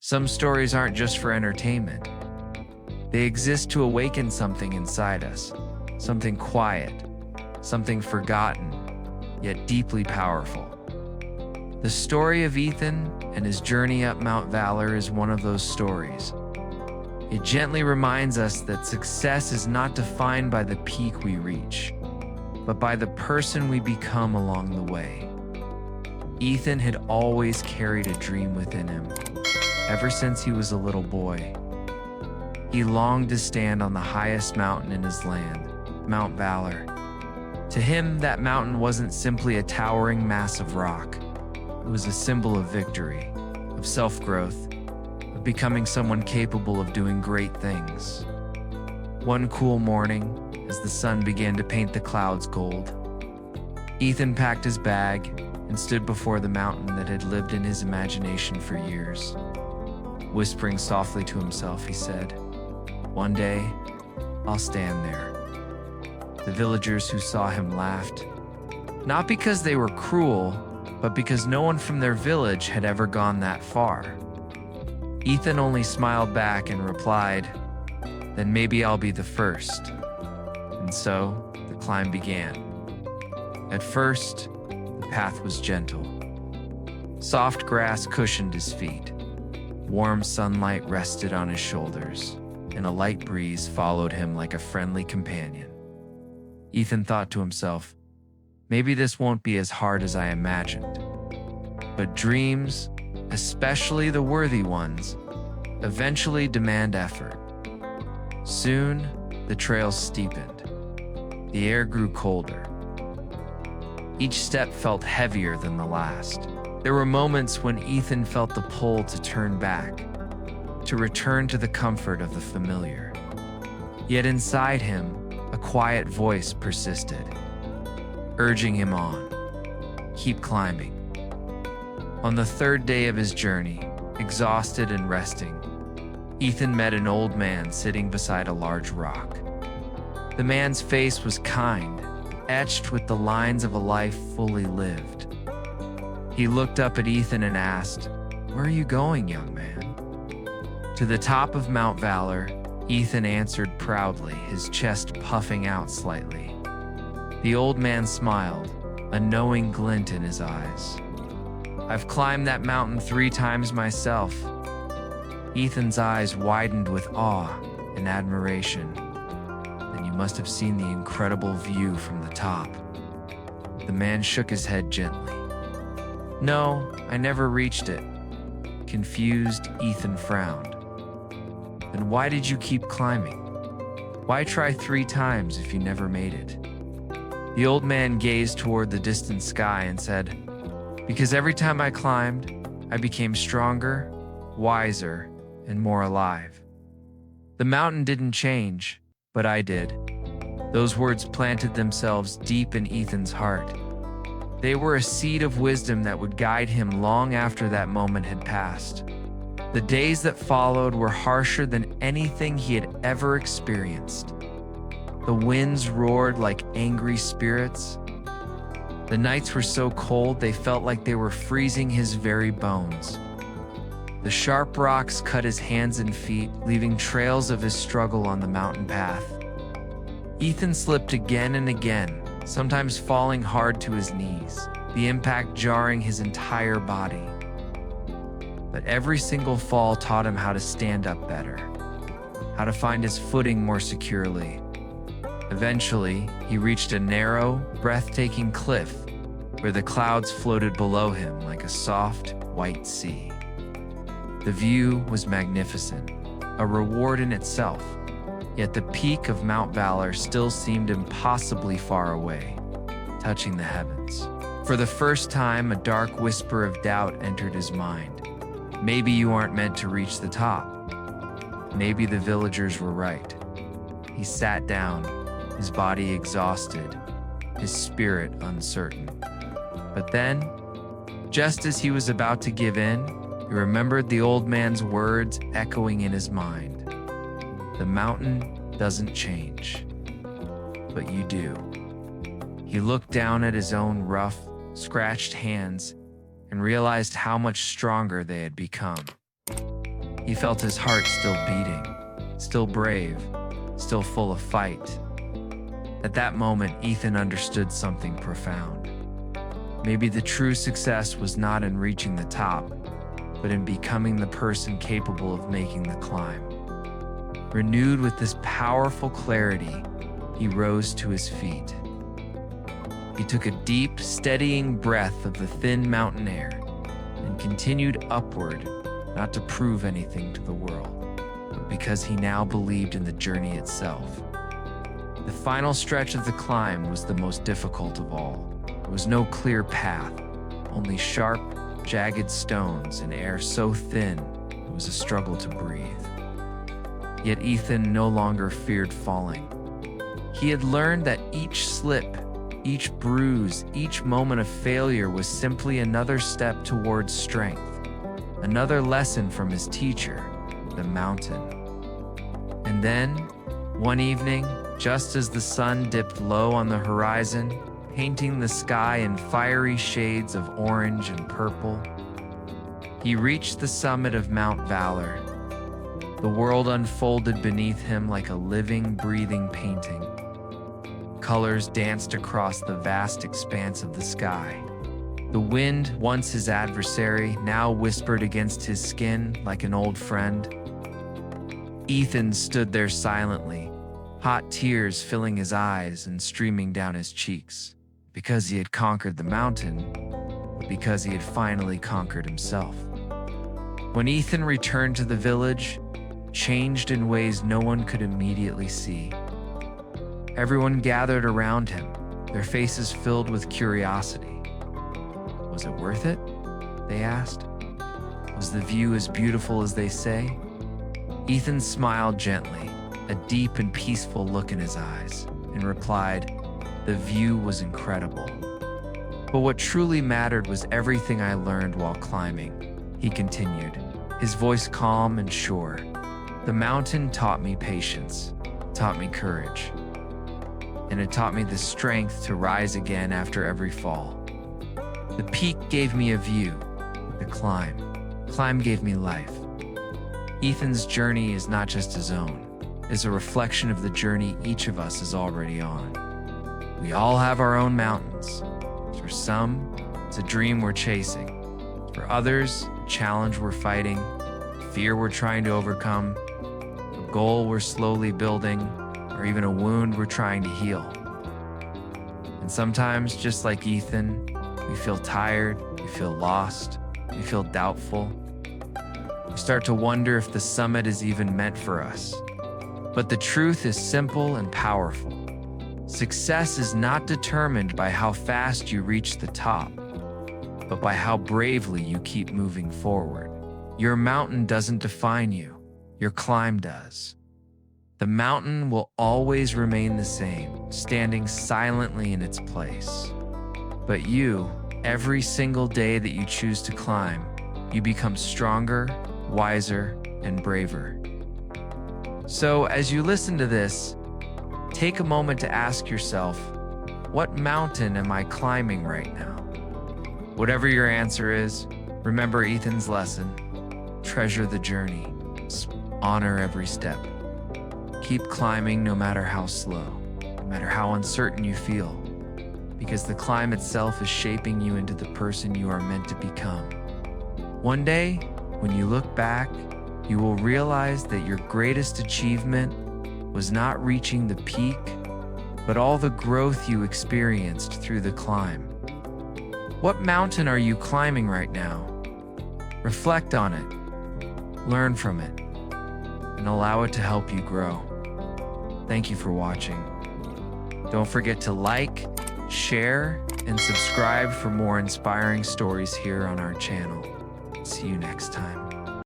Some stories aren't just for entertainment. They exist to awaken something inside us, something quiet, something forgotten, yet deeply powerful. The story of Ethan and his journey up Mount Valor is one of those stories. It gently reminds us that success is not defined by the peak we reach, but by the person we become along the way. Ethan had always carried a dream within him, ever since he was a little boy. He longed to stand on the highest mountain in his land, Mount Valor. To him, that mountain wasn't simply a towering mass of rock. It was a symbol of victory, of self-growth, of becoming someone capable of doing great things. One cool morning, as the sun began to paint the clouds gold, Ethan packed his bag and stood before the mountain that had lived in his imagination for years. Whispering softly to himself, he said, "One day, I'll stand there." The villagers who saw him laughed, not because they were cruel, but because no one from their village had ever gone that far. Ethan only smiled back and replied, "Then maybe I'll be the first." And so, the climb began. At first, the path was gentle. Soft grass cushioned his feet. Warm sunlight rested on his shoulders, and a light breeze followed him like a friendly companion. Ethan thought to himself, maybe this won't be as hard as I imagined. But dreams, especially the worthy ones, eventually demand effort. Soon, the trail steepened. The air grew colder. Each step felt heavier than the last. There were moments when Ethan felt the pull to turn back, to return to the comfort of the familiar. Yet inside him, a quiet voice persisted, urging him on. Keep climbing. On the third day of his journey, exhausted and resting, Ethan met an old man sitting beside a large rock. The man's face was kind, etched with the lines of a life fully lived. He looked up at Ethan and asked, "Where are you going, young man?" "To the top of Mount Valor," Ethan answered proudly, his chest puffing out slightly. The old man smiled, a knowing glint in his eyes. "I've climbed that mountain 3 times myself." Ethan's eyes widened with awe and admiration. "Then you must have seen the incredible view from the top." The man shook his head gently. "No, I never reached it." Confused, Ethan frowned. "Then why did you keep climbing? Why try 3 times if you never made it?" The old man gazed toward the distant sky and said, "Because every time I climbed, I became stronger, wiser, and more alive. The mountain didn't change, but I did." Those words planted themselves deep in Ethan's heart. They were a seed of wisdom that would guide him long after that moment had passed. The days that followed were harsher than anything he had ever experienced. The winds roared like angry spirits. The nights were so cold they felt like they were freezing his very bones. The sharp rocks cut his hands and feet, leaving trails of his struggle on the mountain path. Ethan slipped again and again, sometimes falling hard to his knees, the impact jarring his entire body. But every single fall taught him how to stand up better, how to find his footing more securely. Eventually, he reached a narrow, breathtaking cliff where the clouds floated below him like a soft, white sea. The view was magnificent, a reward in itself, yet the peak of Mount Valor still seemed impossibly far away, touching the heavens. For the first time, a dark whisper of doubt entered his mind. Maybe you aren't meant to reach the top. Maybe the villagers were right. He sat down, his body exhausted, his spirit uncertain. But then, just as he was about to give in, he remembered the old man's words echoing in his mind. The mountain doesn't change, but you do. He looked down at his own rough, scratched hands and realized how much stronger they had become. He felt his heart still beating, still brave, still full of fight. At that moment, Ethan understood something profound. Maybe the true success was not in reaching the top, but in becoming the person capable of making the climb. Renewed with this powerful clarity, he rose to his feet. He took a deep, steadying breath of the thin mountain air and continued upward, not to prove anything to the world, but because he now believed in the journey itself. The final stretch of the climb was the most difficult of all. There was no clear path, only sharp, jagged stones and air so thin it was a struggle to breathe. Yet Ethan no longer feared falling. He had learned that each slip, each bruise, each moment of failure was simply another step towards strength, another lesson from his teacher, the mountain. And then, one evening, just as the sun dipped low on the horizon, painting the sky in fiery shades of orange and purple, he reached the summit of Mount Valor. The world unfolded beneath him like a living, breathing painting. Colors danced across the vast expanse of the sky. The wind, once his adversary, now whispered against his skin like an old friend. Ethan stood there silently, hot tears filling his eyes and streaming down his cheeks, because he had conquered the mountain, but because he had finally conquered himself. When Ethan returned to the village, changed in ways no one could immediately see. Everyone gathered around him, their faces filled with curiosity. Was it worth it? They asked. Was the view as beautiful as they say? Ethan smiled gently, a deep and peaceful look in his eyes, and replied, "The view was incredible. But what truly mattered was everything I learned while climbing," he continued, his voice calm and sure. "The mountain taught me patience, taught me courage, and it taught me the strength to rise again after every fall. The peak gave me a view, the climb gave me life." Ethan's journey is not just his own, it's a reflection of the journey each of us is already on. We all have our own mountains. For some, it's a dream we're chasing. For others, a challenge we're fighting, fear we're trying to overcome, a goal we're slowly building, or even a wound we're trying to heal. And sometimes, just like Ethan, we feel tired, we feel lost, we feel doubtful. We start to wonder if the summit is even meant for us. But the truth is simple and powerful. Success is not determined by how fast you reach the top, but by how bravely you keep moving forward. Your mountain doesn't define you, your climb does. The mountain will always remain the same, standing silently in its place. But you, every single day that you choose to climb, you become stronger, wiser, and braver. So as you listen to this, take a moment to ask yourself, what mountain am I climbing right now? Whatever your answer is, remember Ethan's lesson. Treasure the journey. Honor every step. Keep climbing no matter how slow, no matter how uncertain you feel, because the climb itself is shaping you into the person you are meant to become. One day, when you look back, you will realize that your greatest achievement was not reaching the peak, but all the growth you experienced through the climb. What mountain are you climbing right now? Reflect on it, learn from it, and allow it to help you grow. Thank you for watching. Don't forget to like, share, and subscribe for more inspiring stories here on our channel. See you next time.